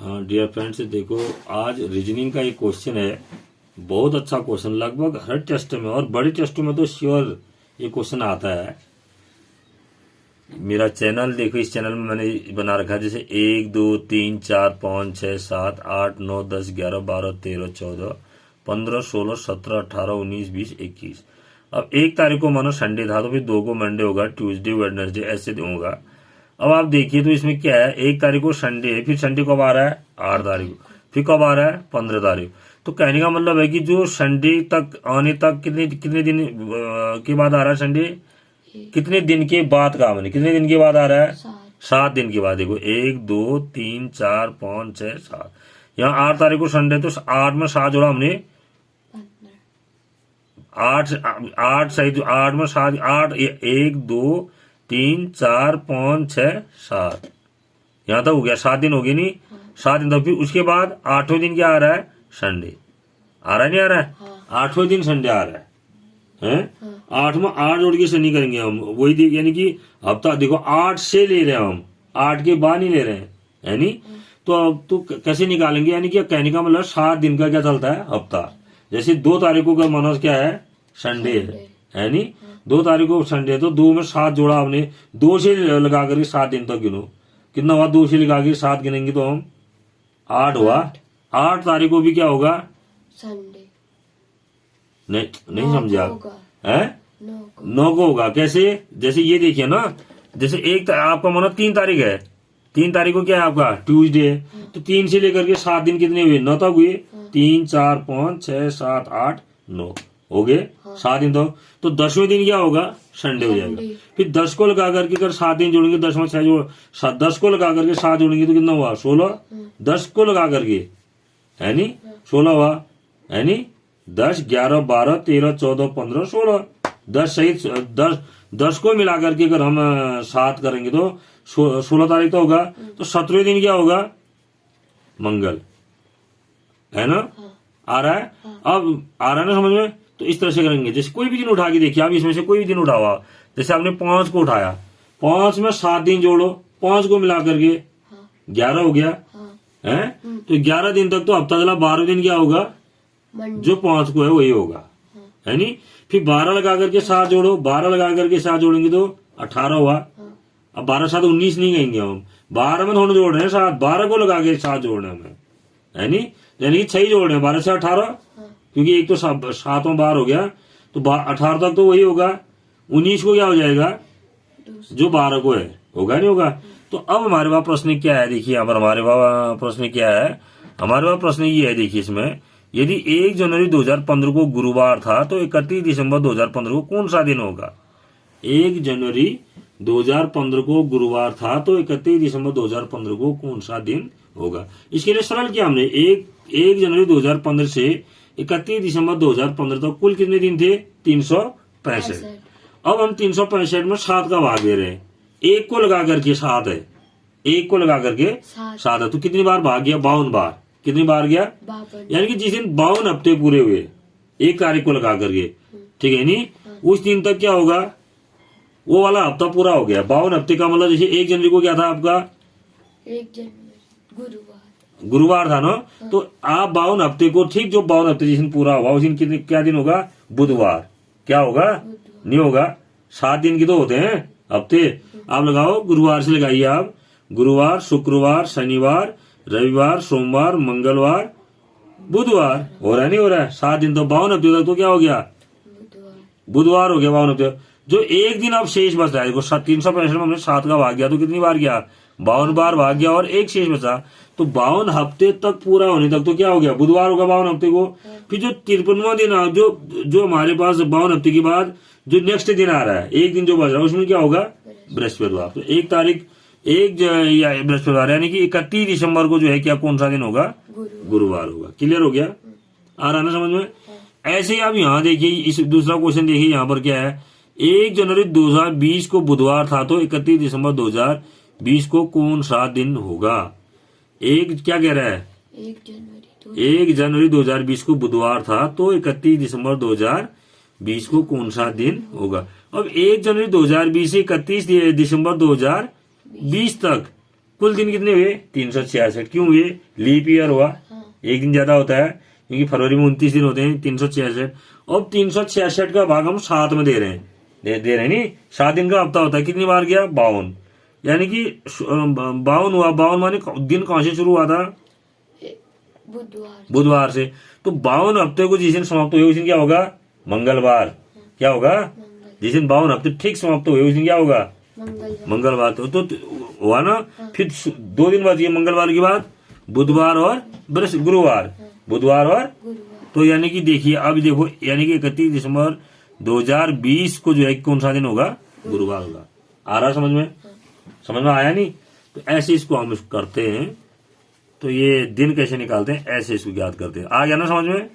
हाँ dear friends, देखो आज रीजनिंग का एक क्वेश्चन है। बहुत अच्छा क्वेश्चन, लगभग हर टेस्ट में और बड़े टेस्टों में तो श्योर ये क्वेश्चन आता है। मेरा चैनल देखो, इस चैनल में मैंने बना रखा है जैसे 1 2 3 4 5 6 7 8 9 10 11 12 13 14 15 16 17 18 19 20 21। अब 1 तारीख को मानो संडे था तो फिर 2 को मंडे होगा, ट्यूसडे वेडनेसडे ऐसे होगा। अब आप देखिए तो इसमें क्या है, 1 तारीख को संडे है, फिर संडे कब आ रहा है 8 तारीख को, फिर कब आ रहा है 15 तारीख। तो कहने का मतलब है कि जो संडे तक आने तक कितने कितने दिन के बाद आ रहा है संडे, कितने दिन के बाद का मैंने कितने दिन के बाद आ रहा है 7 दिन के बाद। देखो 1 2 3 4 5 6 7, यहाँ 8 तारीख को संडे तो 8 में 7 जोड़ा हमने 8 8 सही, 8 में 7 8 1 2 3 4 5 6 7, यहाँ तक हो गया 7 दिन हो गए नहीं 7 दिन तक। फिर उसके बाद 8वें दिन क्या आ रहा है संडे, आ रहा है नहीं आ रहा है 8वें दिन संडे आ रहा है 8 में 8 जोड़ के शनि करेंगे हम, वही देख यानी कि हफ्ता देखो 8 से ले रहे हैं हम, 8 के बाद नहीं ले रहे हैं है नी। तो अब तो कैसे निकालेंगे, यानी कि कहने का मतलब 7 दिन का क्या चलता है हफ्ता। जैसे 2 तारीख को मानो क्या है संडे है नी, 2 तारीख को संडे, तो 2 में 7 जोड़ा हमने, 2 से लगा करके 7 दिन तक गिनो, कितना हुआ 2 से लगा के 7 गिनेंगे तो हम 8 हुआ। 8 तारीख को भी क्या होगा संडे, नहीं समझा है 9 को होगा। कैसे, जैसे ये देखिए ना, जैसे आपका मानो 3 तारीख है, 3 तारीख को क्या है आपका ट्यूसडे है, तो 3 से लेकर के 7 दिन कितने हुए 9 तक हुए, 3 4 5 6 7 8 9 हो गए 7 दिन तक। तो 10वें दिन क्या होगा संडे हो जाएगा। फिर 10 को लगा करके अगर 7 दिन जोड़ेंगे, 10 में 6 जोड़ 10 को लगा करके 7 जोड़ेंगे तो कितना हुआ 16। 10 को लगा करके है नी 16 हुआ है नी, 10 11 12 13 14 15 16, 10 सहित 10 को मिला करके अगर हम 7 करेंगे तो 16 तारीख तो होगा। तो 17वें दिन क्या होगा मंगल, है ना आ रहा है। अब आ रहा है ना समझ में, तो इस तरह से करेंगे। जैसे कोई भी दिन उठा के देखिए, आप इसमें से कोई भी दिन उठाओ, जैसे आपने 5 को उठाया, 5 में 7 दिन जोड़ो, 5 को मिला करके 11 हो गया है। तो 11 दिन तक तो हफ्ता चला, 12वें दिन क्या होगा जो 5 को है वही होगा है नी। फिर 12 लगा करके 7 जोड़ो, 12 लगा करके 7 जोड़ेंगे तो 18 हुआ। अब 12 7 19 नहीं कहेंगे हम, 12 में थोड़ा जोड़ रहे हैं 7, 12 को लगा के 7 जोड़ रहे हैं है नी, यानी कि 6 जोड़ रहे हैं 12 से 18, क्योंकि एक तो 7वां बार हो गया तो 18 तक तो वही होगा। 19 को क्या हो जाएगा जो 12 को है, होगा नहीं होगा। तो अब हमारे पास प्रश्न क्या है, देखिए यहाँ पर हमारे पास प्रश्न क्या है, हमारे पास प्रश्न ये है, देखिए इसमें यदि 1 जनवरी 2015 को गुरुवार था तो 31 दिसंबर 2015 को कौन सा दिन होगा। 1 जनवरी 2015 को गुरुवार था तो 31 दिसंबर 2015 को कौन सा दिन होगा। इसके लिए सरल किया हमने, 1 जनवरी 2015 से 31 दिसंबर 2015 तक कुल कितने दिन थे 365। अब हम 365 में 7 का भाग दे रहे हैं, 1 को लगा करके 7 है, 1 को लगा करके 7 है, तो कितनी बार भाग गया 52 बार। कितनी बार गया, यानी कि जिस दिन 52 हफ्ते पूरे हुए 1 तारीख को लगा करके, ठीक है नी, उस दिन तक क्या होगा वो वाला हफ्ता पूरा हो गया। 52 हफ्ते का मतलब जैसे 1 जनवरी को क्या था आपका 1 जनवरी गुरुवार था ना, तो आप 52 हफ्ते को, ठीक जो 52 हफ्ते जिस दिन पूरा होगा उस दिन कितने क्या दिन होगा बुधवार, क्या होगा नहीं होगा, 7 दिन की तो होते हैं हफ्ते। आप लगाओ गुरुवार से लगाइए आप, गुरुवार शुक्रवार शनिवार रविवार सोमवार मंगलवार बुधवार, हो रहा है नहीं हो रहा है 7 दिन। तो 52 हफ्ते तक तो क्या हो गया बुधवार हो गया 52 हफ्ते। जो एक दिन अब शेष बच रहा है, देखो 365 में हमने 7 का भाग गया तो कितनी बार गया 52 बार भाग गया और एक शेष बचा। तो 52 हफ्ते तक पूरा होने तक तो क्या हो गया बुधवार होगा 52 हफ्ते को। फिर जो 53वां दिन जो हमारे पास 52 हफ्ते के बाद जो नेक्स्ट दिन आ रहा है, एक दिन जो बच रहा है उसमें क्या होगा बृहस्पतिवार। तो 1 तारीख बृहस्पतिवार, यानी कि 31 दिसंबर को जो है क्या कौन सा दिन होगा गुरुवार होगा। क्लियर हो गया, आ रहा ना समझ में। ऐसे ही आप यहाँ देखिए, इस दूसरा क्वेश्चन देखिए, यहाँ पर क्या है 1 जनवरी 2020 को बुधवार था तो 31 दिसंबर 2020 को कौन सा दिन होगा। एक क्या कह रहा है 1 जनवरी 2020 को बुधवार था तो 31 दिसंबर 2020 को कौन सा दिन होगा। अब 1 जनवरी 2020 से 31 दिसंबर 2020 तक कुल दिन कितने हुए 366। क्यों हुए? लीप ईयर हुआ, हाँ। एक दिन ज्यादा होता है क्योंकि फरवरी में 29 दिन होते हैं। 366। अब 366 का भाग हम 7 में दे रहे हैं, दे रहे हैं नहीं। 7 दिन का हफ्ता होता है, कितनी बार गया? 52। यानी कि 52 हुआ। 52 माने दिन कहां से शुरू हुआ था? बुधवार। बुधवार से। तो 52 हफ्ते को जिस दिन समाप्त हुए उस दिन क्या होगा? मंगलवार। क्या होगा? जिस दिन 52 हफ्ते ठीक समाप्त हुए उस दिन क्या होगा? मंगलवार। मंगलवार। तो हुआ ना। फिर 2 दिन बाद, ये मंगलवार के बाद बुधवार और गुरुवार। बुधवार और गुरुवार। तो यानी कि देखिए, अब देखो, यानी कि 31 दिसंबर 2020 को जो है कौन सा दिन होगा? गुरुवार होगा। आ रहा समझ में? समझ में आया नहीं? तो ऐसे इसको हम करते हैं। तो ये दिन कैसे निकालते हैं, ऐसे इसको याद करते हैं। आ गया ना समझ में?